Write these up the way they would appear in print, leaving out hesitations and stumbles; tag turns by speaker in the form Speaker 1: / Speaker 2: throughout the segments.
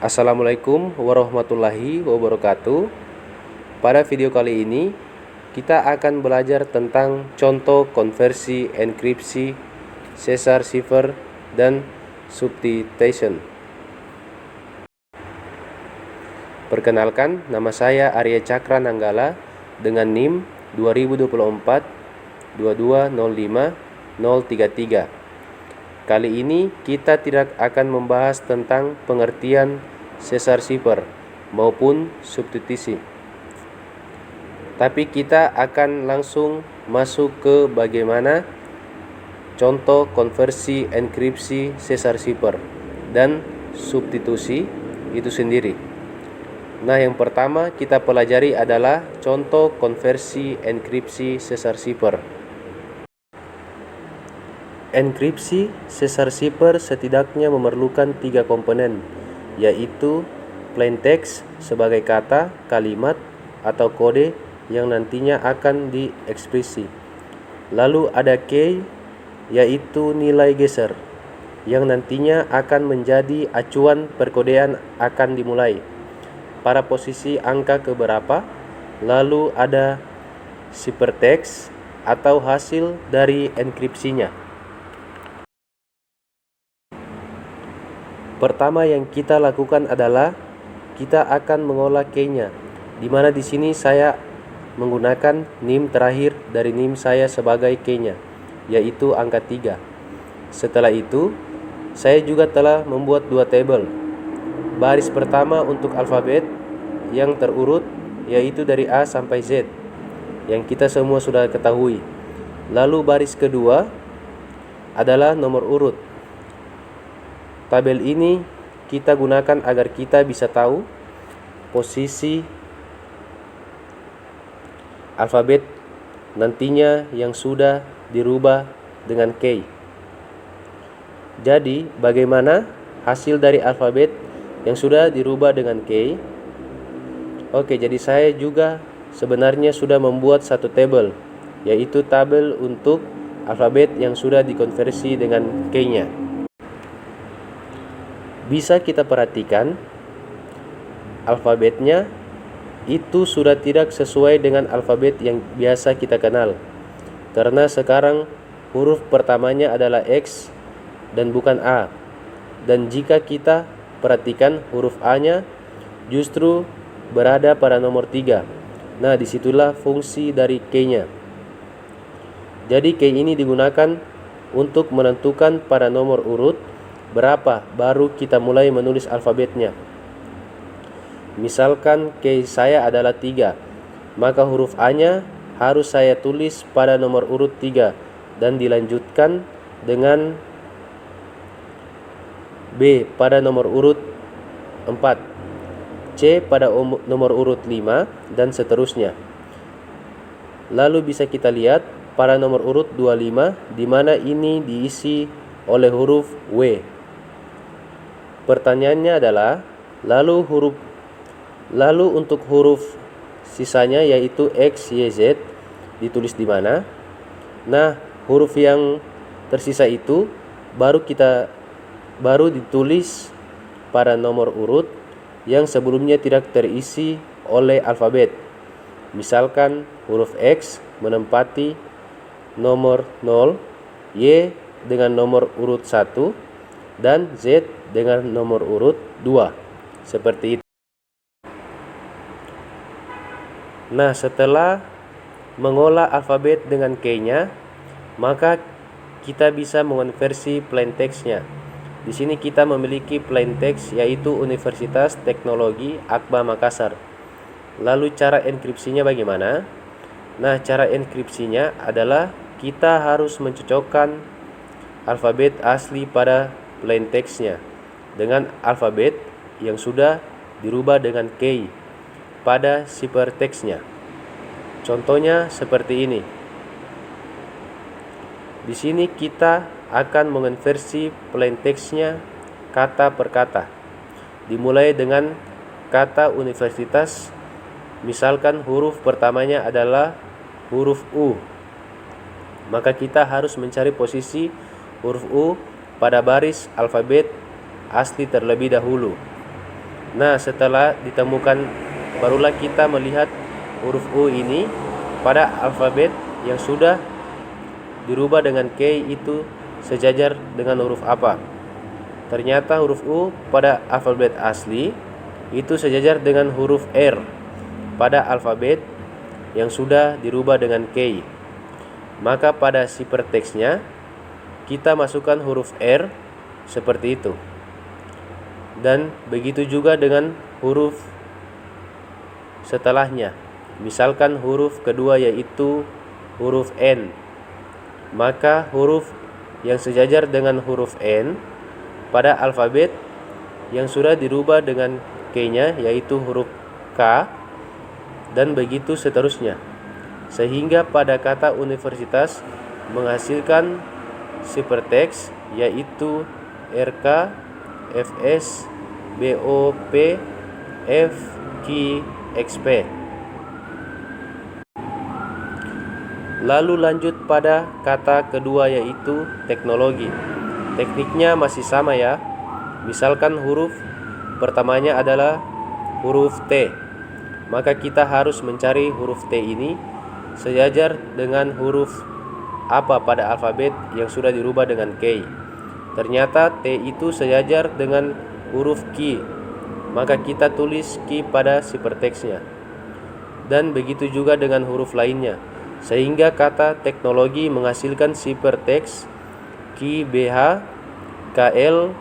Speaker 1: Assalamualaikum warahmatullahi wabarakatuh. Pada video kali ini kita akan belajar tentang contoh konversi enkripsi, Caesar cipher, dan substitution. Perkenalkan, nama saya Arya Cakra Nanggala dengan NIM 2024 2205 033. Kali ini kita tidak akan membahas tentang pengertian Caesar cipher maupun substitusi, tapi kita akan langsung masuk ke bagaimana contoh konversi enkripsi Caesar cipher dan substitusi itu sendiri. Nah, yang pertama kita pelajari adalah contoh konversi enkripsi Caesar cipher. Enkripsi Caesar cipher setidaknya memerlukan 3 komponen, yaitu plain text sebagai kata, kalimat, atau kode yang nantinya akan diekspresi. Lalu ada key, yaitu nilai geser, yang nantinya akan menjadi acuan perkodean akan dimulai pada posisi angka keberapa. Lalu ada ciphertext atau hasil dari enkripsinya. Pertama yang kita lakukan adalah kita akan mengolah key-nya, di mana di sini saya menggunakan NIM terakhir dari NIM saya sebagai key-nya, yaitu angka 3. Setelah itu, saya juga telah membuat 2 tabel. Baris pertama untuk alfabet yang terurut, yaitu dari A sampai Z, yang kita semua sudah ketahui. Lalu baris kedua adalah nomor urut. Tabel ini kita gunakan agar kita bisa tahu posisi alfabet nantinya yang sudah dirubah dengan key. Jadi, bagaimana hasil dari alfabet yang sudah dirubah dengan key? Oke, jadi saya juga sebenarnya sudah membuat satu tabel, yaitu tabel untuk alfabet yang sudah dikonversi dengan key-nya. Bisa kita perhatikan alfabetnya itu sudah tidak sesuai dengan alfabet yang biasa kita kenal, karena sekarang huruf pertamanya adalah X dan bukan A. Dan jika kita perhatikan huruf A-nya justru berada pada nomor 3. Nah, disitulah fungsi dari key-nya. Jadi key ini digunakan untuk menentukan pada nomor urut berapa baru kita mulai menulis alfabetnya. Misalkan key saya adalah 3, maka huruf A-nya harus saya tulis pada nomor urut 3 dan dilanjutkan dengan B pada nomor urut 4, C pada nomor urut 5, dan seterusnya. Lalu bisa kita lihat pada nomor urut 25, di mana ini diisi oleh huruf W. Pertanyaannya adalah, lalu untuk huruf sisanya yaitu X, Y, Z ditulis di mana? Nah, huruf yang tersisa itu baru ditulis pada nomor urut yang sebelumnya tidak terisi oleh alfabet. Misalkan huruf X menempati nomor 0, Y dengan nomor urut 1, dan Z dengan nomor urut 2. Seperti itu. Nah, setelah mengolah alfabet dengan key-nya, maka kita bisa mengonversi plain text-nya. Di sini kita memiliki plain text, yaitu Universitas Teknologi Akbar Makassar. Lalu cara enkripsinya bagaimana? Nah, cara enkripsinya adalah kita harus mencocokkan alfabet asli pada plain text-nya dengan alfabet yang sudah dirubah dengan key pada ciphertext-nya. Contohnya seperti ini. Di sini kita akan mengonversi plain text-nya kata per kata. Dimulai dengan kata universitas. Misalkan huruf pertamanya adalah huruf U, maka kita harus mencari posisi huruf U pada baris alfabet asli terlebih dahulu. Nah, setelah ditemukan, barulah kita melihat huruf U ini pada alfabet yang sudah dirubah dengan K itu sejajar dengan huruf apa. Ternyata huruf U pada alfabet asli itu sejajar dengan huruf R pada alfabet yang sudah dirubah dengan K. Maka pada siperteksnya kita masukkan huruf R seperti itu. Dan begitu juga dengan huruf setelahnya. Misalkan huruf kedua yaitu huruf N. Maka huruf yang sejajar dengan huruf N pada alfabet yang sudah dirubah dengan K-nya yaitu huruf K, dan begitu seterusnya. Sehingga pada kata universitas menghasilkan siperteks yaitu RK, FS, BOP, FQ, XP. Lalu lanjut pada kata kedua yaitu teknologi. Tekniknya masih sama ya. Misalkan huruf pertamanya adalah huruf T. Maka kita harus mencari huruf T ini sejajar dengan huruf apa pada alfabet yang sudah dirubah dengan K. Ternyata T itu sejajar dengan huruf Q. Maka kita tulis Q pada siperteksnya. Dan begitu juga dengan huruf lainnya. Sehingga kata teknologi menghasilkan siperteks QBH, KL,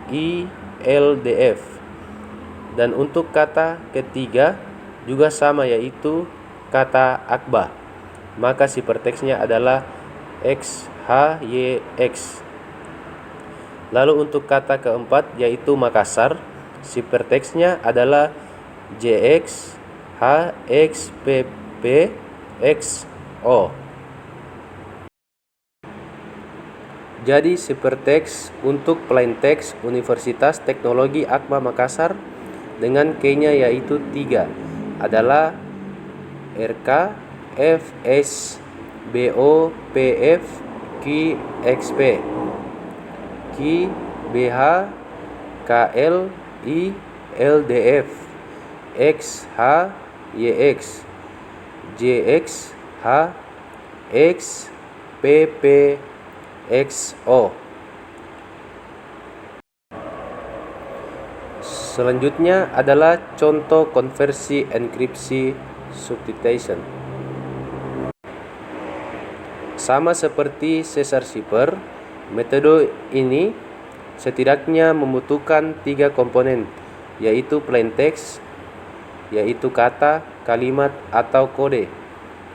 Speaker 1: ILDF. Dan untuk kata ketiga juga sama yaitu kata akba. Maka siperteksnya adalah XHYX. Lalu untuk kata keempat yaitu Makassar, siperteksnya adalah JX, HXPP, XO. Jadi siperteks untuk plain text Universitas Teknologi Akma Makassar dengan K-nya yaitu 3 adalah RK, FS, BOPF, QXP, QBH, KL, ILDF, XHYX, JX, HX, PP, XO. Selanjutnya adalah contoh konversi enkripsi substitution. Sama seperti Caesar Cipher, metode ini setidaknya membutuhkan 3 komponen, yaitu plain text, yaitu kata, kalimat, atau kode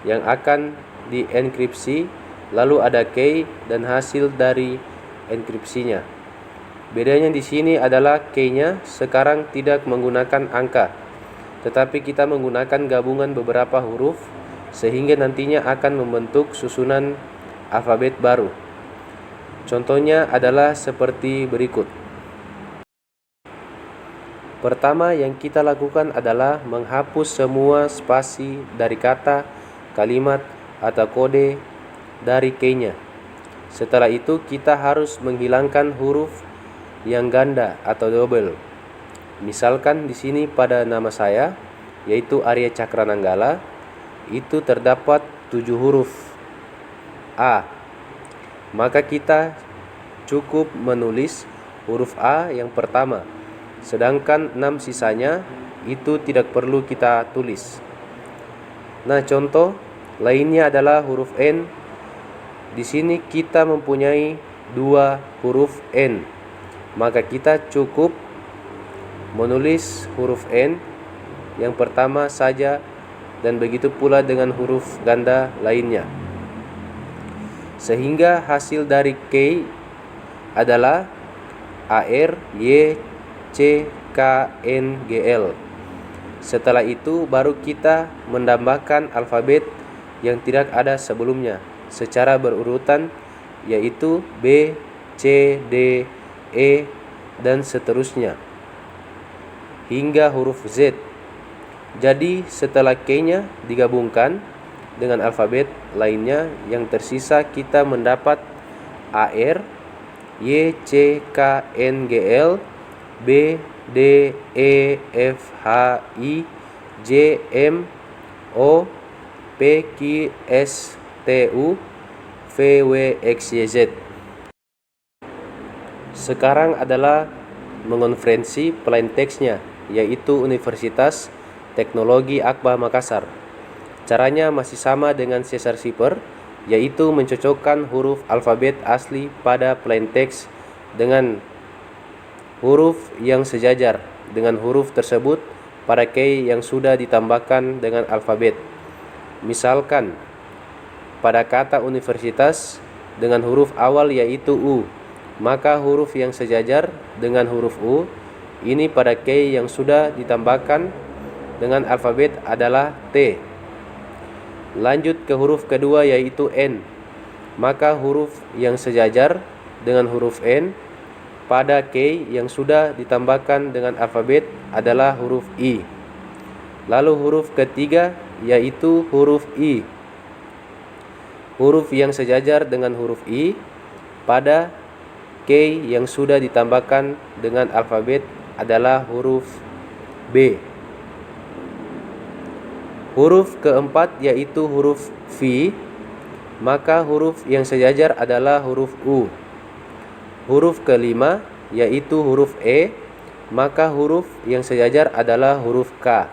Speaker 1: yang akan dienkripsi, lalu ada key dan hasil dari enkripsinya. Bedanya di sini adalah key-nya sekarang tidak menggunakan angka, tetapi kita menggunakan gabungan beberapa huruf sehingga nantinya akan membentuk susunan alfabet baru. Contohnya adalah seperti berikut. Pertama yang kita lakukan adalah menghapus semua spasi dari kata, kalimat, atau kode dari key-nya. Setelah itu kita harus menghilangkan huruf yang ganda atau double. Misalkan di sini pada nama saya yaitu Arya Cakrananggala itu terdapat 7 huruf A. Maka kita cukup menulis huruf A yang pertama, sedangkan 6 sisanya itu tidak perlu kita tulis. Nah, contoh lainnya adalah huruf N. Di sini kita mempunyai 2 huruf N. Maka kita cukup menulis huruf N yang pertama saja, dan begitu pula dengan huruf ganda lainnya. Sehingga hasil dari K adalah AR, Y, C, K, N, G, L. Setelah itu baru kita menambahkan alfabet yang tidak ada sebelumnya secara berurutan, yaitu B, C, D, E, dan seterusnya hingga huruf Z. Jadi setelah K-nya digabungkan dengan alfabet lainnya yang tersisa, kita mendapat AR, Y, C, K, N, G, L, B, D, E, F, H, I, J, M, O, P, Q, S, T, U, V, W, X, Y, Z. Sekarang adalah mengonferensi plain text-nya, yaitu Universitas Teknologi Akbar Makassar. Caranya masih sama dengan Caesar Shipper, yaitu mencocokkan huruf alfabet asli pada plain text dengan huruf yang sejajar dengan huruf tersebut pada key yang sudah ditambahkan dengan alfabet. Misalkan, pada kata universitas dengan huruf awal yaitu U, maka huruf yang sejajar dengan huruf U ini pada key yang sudah ditambahkan dengan alfabet adalah T. Lanjut ke huruf kedua yaitu N, maka huruf yang sejajar dengan huruf N pada key yang sudah ditambahkan dengan alfabet adalah huruf I. Lalu huruf ketiga yaitu huruf I. Huruf yang sejajar dengan huruf I pada key yang sudah ditambahkan dengan alfabet adalah huruf B. Huruf keempat yaitu huruf V, maka huruf yang sejajar adalah huruf U. Huruf kelima yaitu huruf E, maka huruf yang sejajar adalah huruf K.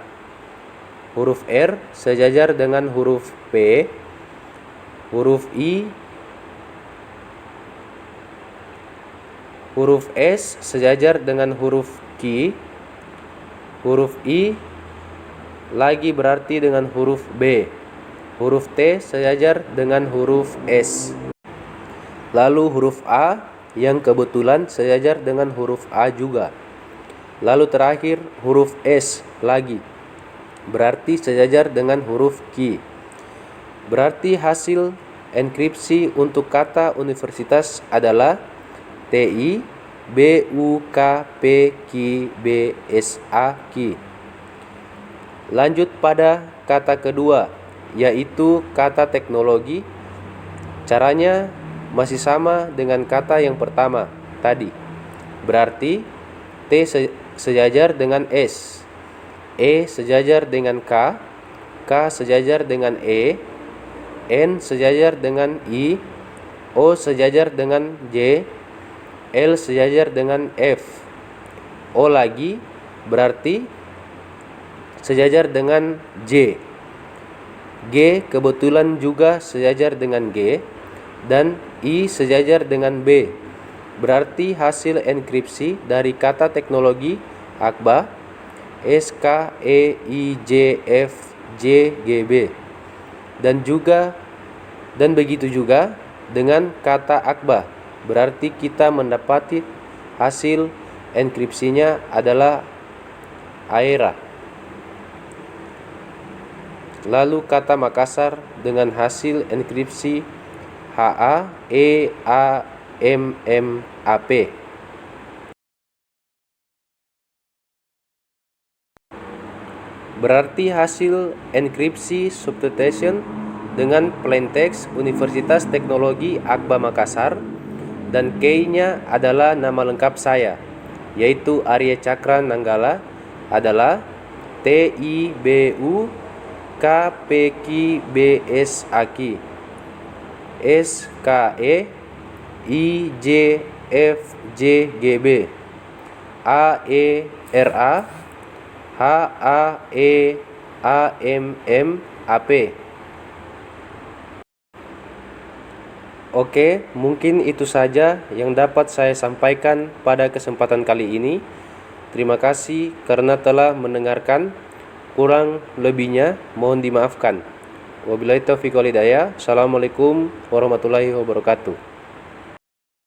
Speaker 1: Huruf R sejajar dengan huruf P. Huruf I, huruf S sejajar dengan huruf Q. Huruf I lagi berarti dengan huruf B. Huruf T sejajar dengan huruf S. Lalu huruf A yang kebetulan sejajar dengan huruf A juga. Lalu terakhir huruf S lagi berarti sejajar dengan huruf Q. Berarti hasil enkripsi untuk kata universitas adalah TI BUKPQBSAQ. Lanjut pada kata kedua yaitu kata teknologi. Caranya masih sama dengan kata yang pertama tadi. Berarti T sejajar dengan S, E sejajar dengan K, K sejajar dengan E, N sejajar dengan I, O sejajar dengan J, L sejajar dengan F. O lagi berarti sejajar dengan J. G kebetulan juga sejajar dengan G dan I sejajar dengan B. Berarti hasil enkripsi dari kata teknologi Akbar SKEIJFJGB. Dan begitu juga dengan kata Akbar. Berarti kita mendapati hasil enkripsinya adalah AERA. Lalu kata Makassar dengan hasil enkripsi HAEAMMAP. Berarti hasil enkripsi substitution dengan plain text Universitas Teknologi Akbar Makassar dan key-nya adalah nama lengkap saya yaitu Arya Cakra Nanggala adalah TIBU KPQBSAQ SKE IJFJGB AERA HAEAMMAP. Oke, mungkin itu saja yang dapat saya sampaikan pada kesempatan kali ini. Terima kasih karena telah mendengarkan. Kurang lebihnya mohon dimaafkan. Wabillahi taufiq wal hidayah. Assalamualaikum warahmatullahi wabarakatuh.